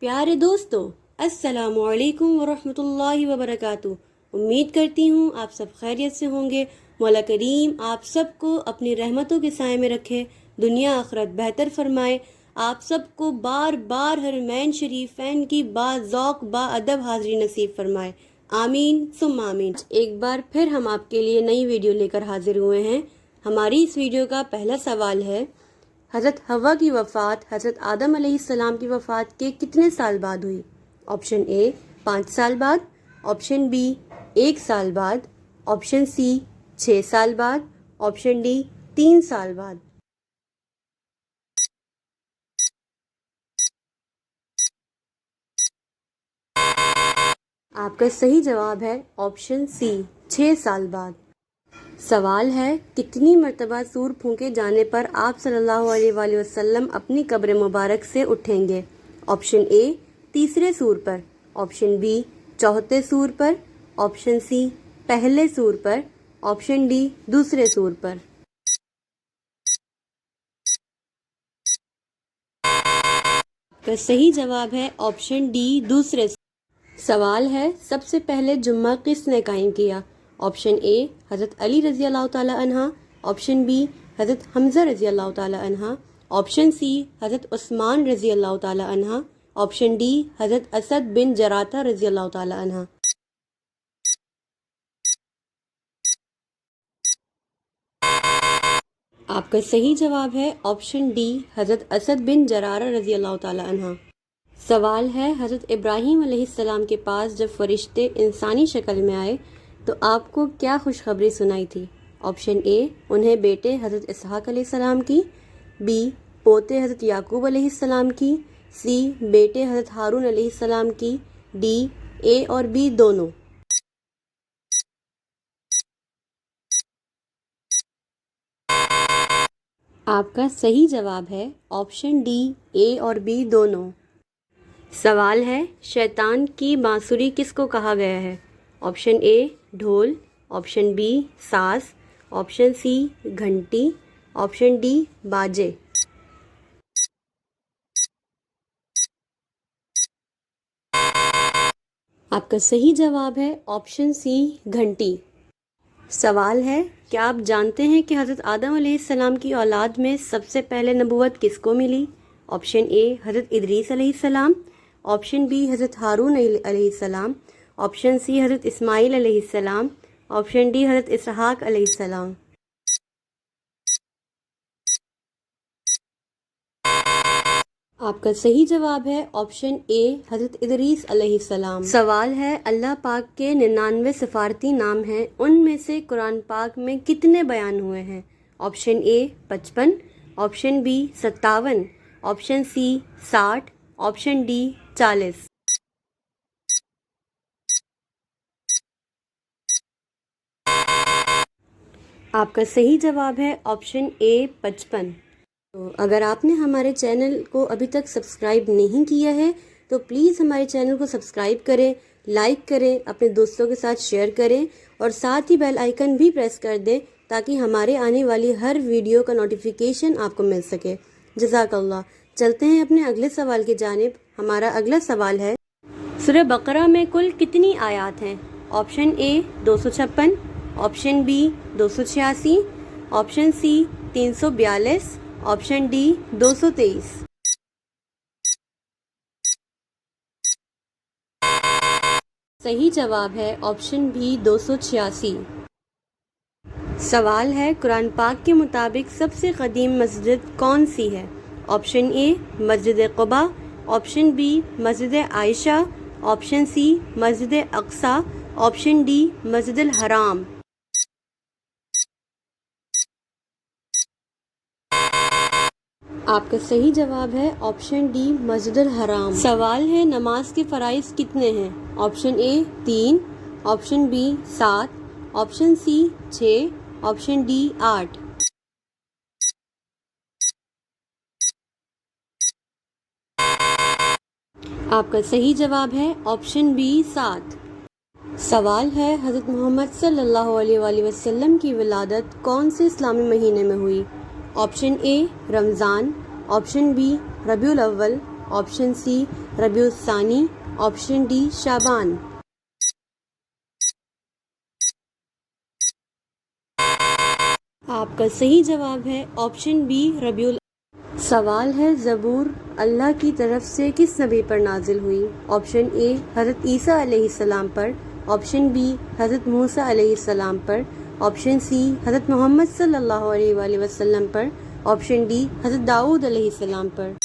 प्यारे दोस्तों, अस्सलामुअलैकुम वरहमतुल्लाहि वबरकातुह। उम्मीद करती हूँ आप सब खैरियत से होंगे। मौला करीम आप सबको अपनी रहमतों के साए में रखे, दुनिया आखिरत बेहतर फरमाए। आप सबको बार बार हरमैन शरीफैन की बाज़ौक़ बाअदब हाज़री नसीब फरमाए। आमीन सुम्मा आमीन। एक बार फिर हम आपके लिए नई वीडियो लेकर हाजिर हुए हैं। हमारी इस वीडियो का पहला सवाल है, हज़रत हवा की वफ़ात हज़रत आदम अलैहिस्सलाम की वफ़ात के कितने साल बाद हुई? ऑप्शन ए 5 साल बाद, ऑप्शन बी 1 साल बाद, ऑप्शन सी 6 साल बाद, ऑप्शन डी 3 साल बाद। आपका सही जवाब है ऑप्शन सी 6 साल बाद। सवाल है, कितनी मरतबा सूर फूंके जाने पर आप सल्लल्लाहु अलैहि वसल्लम अपनी कब्र मुबारक से उठेंगे? ऑप्शन ए तीसरे सूर पर, ऑप्शन बी चौथे सूर पर, ऑप्शन सी पहले सूर पर, ऑप्शन डी दूसरे सूर पर। का सही जवाब है ऑप्शन डी दूसरे सूर। सवाल है, सबसे पहले जुम्मा किसने कायम किया? ऑप्शन ए हज़रत अली रज़ी अल्लाह ताला अन्हा, ऑप्शन बी हज़रत हमज़ा रज़ी अल्लाह ताला अन्हा, ऑप्शन सी हज़रत उस्मान रज़ी अल्लाह ताला अन्हा, ऑप्शन डी हज़रत असद बिन जराता रज़ी अल्लाह ताला अन्हा। आपका सही जवाब है ऑप्शन डी हज़रत असद बिन जरारा रज़ी अल्लाह ताला अन्हा। सवाल है, हज़रत इब्राहीम अलैहिस्सलाम के पास जब फरिश्ते इंसानी शक्ल में आए तो आपको क्या खुशखबरी सुनाई थी? ऑप्शन ए उन्हें बेटे हज़रत इसहाक अलैहिस्सलाम की, बी पोते हज़रत याकूब अलैहिस्सलाम की, सी बेटे हज़रत हारून अलैहिस्सलाम की, डी ए और बी दोनों। आपका सही जवाब है ऑप्शन डी ए और बी दोनों। सवाल है, शैतान की बांसुरी किसको कहा गया है? ऑप्शन ए ढोल, ऑप्शन बी साज़, ऑप्शन सी घंटी, ऑप्शन डी बाजे। आपका सही जवाब है ऑप्शन सी घंटी। सवाल है, क्या आप जानते हैं कि हज़रत आदम अलैहिस्सलाम की औलाद में सबसे पहले नबूवत किसको मिली? ऑप्शन ए हज़रत इदरीस अलैहिस्सलाम, ऑप्शन बी हज़रत हारून अलैहिस्सलाम, ऑप्शन सी हज़रत इस्माइल अलैहिस्सलाम, ऑप्शन डी हज़रत इसहाक अलैहिस्सलाम। आपका सही जवाब है ऑप्शन ए हज़रत इदरीस अलैहिस्सलाम। सवाल है, अल्लाह पाक के 99 सिफारती नाम हैं, उनमें से कुरान पाक में कितने बयान हुए हैं? Option A 55, option B 57, option C 60, option D 40। आपका सही जवाब है ऑप्शन ए 55। तो अगर आपने हमारे चैनल को अभी तक सब्सक्राइब नहीं किया है तो प्लीज़ हमारे चैनल को सब्सक्राइब करें, लाइक करें, अपने दोस्तों के साथ शेयर करें और साथ ही बेल आइकन भी प्रेस कर दें ताकि हमारे आने वाली हर वीडियो का नोटिफिकेशन आपको मिल सके। जज़ाकल्लाह। चलते हैं अपने अगले सवाल की जानिब। हमारा अगला सवाल है, सूरह बकरा में कुल कितनी आयात हैं? Option A 256, option B 286, option C 342, option D 223। सही जवाब है ऑप्शन बी 286। सवाल है, कुरान पाक के मुताबिक सबसे कदीम मस्जिद कौन सी है? ऑप्शन ए मस्जिद क़ुबा, ऑप्शन बी मस्जिद आयशा, ऑप्शन सी मस्जिद अक्सा, ऑप्शन डी मस्जिद हराम। आपका सही जवाब है ऑप्शन डी मस्जिद हराम। सवाल है, नमाज के फ़राइज़ कितने हैं? Option A 3, option B 7, option C 6, option D 8। आपका सही जवाब है ऑप्शन बी 7। सवाल है, हज़रत मोहम्मद सल्लल्लाहु अलैहि वसल्लम की विलादत कौन से इस्लामी महीने में हुई? Option A Ramzan, option B Rabiul Awwal, option सी रबीउल सानी, ऑप्शन डी शाबान। आपका सही जवाब है ऑप्शन बी रबीउल। सवाल है ज़बूर अल्लाह की तरफ से किस नबी पर नाजिल हुई? ऑप्शन ए हज़रत ईसा अलैहिस्सलाम पर, ऑप्शन बी हज़रत मूसा अलैहिस्सलाम पर, ऑप्शन सी हज़रत मोहम्मद सल्लल्लाहु अलैहि वसल्लम पर, ऑप्शन डी हज़रत दाऊद अलैहिस्सलाम पर।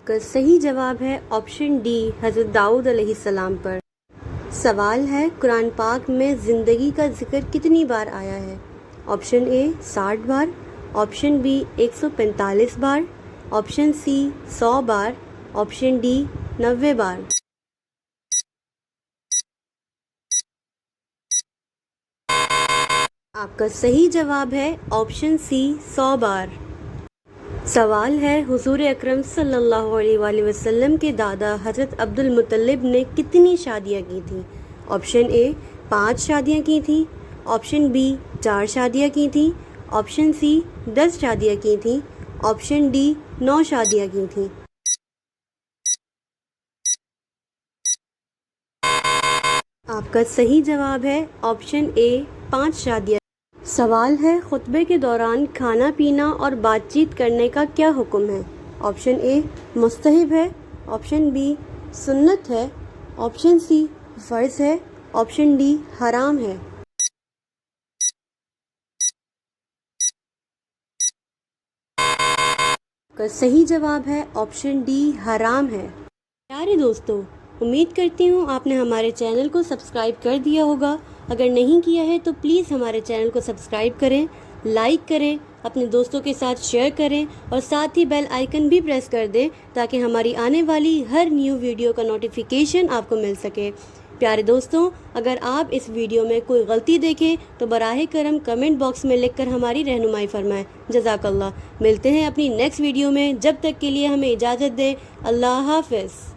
आपका सही जवाब है ऑप्शन डी हज़रत दाऊद अलैहिस्सलाम पर। सवाल है कुरान पाक में ज़िंदगी का जिक्र कितनी बार आया है? ऑप्शन ए 60 बार, ऑप्शन बी 145 बार, ऑप्शन सी 100 बार, ऑप्शन डी 90 बार। आपका सही जवाब है ऑप्शन सी 100 बार। सवाल है हुजूर अकरम सल्लल्लाहु अलैहि वसल्लम के दादा हज़रत अब्दुल मुत्तलिब ने कितनी शादियाँ की थी? ऑप्शन ए 5 शादियाँ की थी, ऑप्शन बी 4 शादियाँ की थी, ऑप्शन सी 10 शादियाँ की थी, ऑप्शन डी 9 शादियाँ की थी। आपका सही जवाब है ऑप्शन ए 5 शादियाँ। सवाल है खुतबे के दौरान खाना पीना और बातचीत करने का क्या हुक्म है? ऑप्शन ए मुस्तहब है, ऑप्शन बी सुन्नत है, ऑप्शन सी फ़र्ज़ है, ऑप्शन डी हराम है। का सही जवाब है ऑप्शन डी हराम है। प्यारे दोस्तों, उम्मीद करती हूँ आपने हमारे चैनल को सब्सक्राइब कर दिया होगा। अगर नहीं किया है तो प्लीज़ हमारे चैनल को सब्सक्राइब करें, लाइक करें, अपने दोस्तों के साथ शेयर करें और साथ ही बेल आइकन भी प्रेस कर दें ताकि हमारी आने वाली हर न्यू वीडियो का नोटिफिकेशन आपको मिल सके। प्यारे दोस्तों, अगर आप इस वीडियो में कोई गलती देखें तो बराहे करम कमेंट बॉक्स में लिखकर हमारी रहनुमाई फरमाएं। जज़ाकल्लाह। मिलते हैं अपनी नेक्स्ट वीडियो में, जब तक के लिए हमें इजाज़त दें। अल्लाह हाफ़िज़।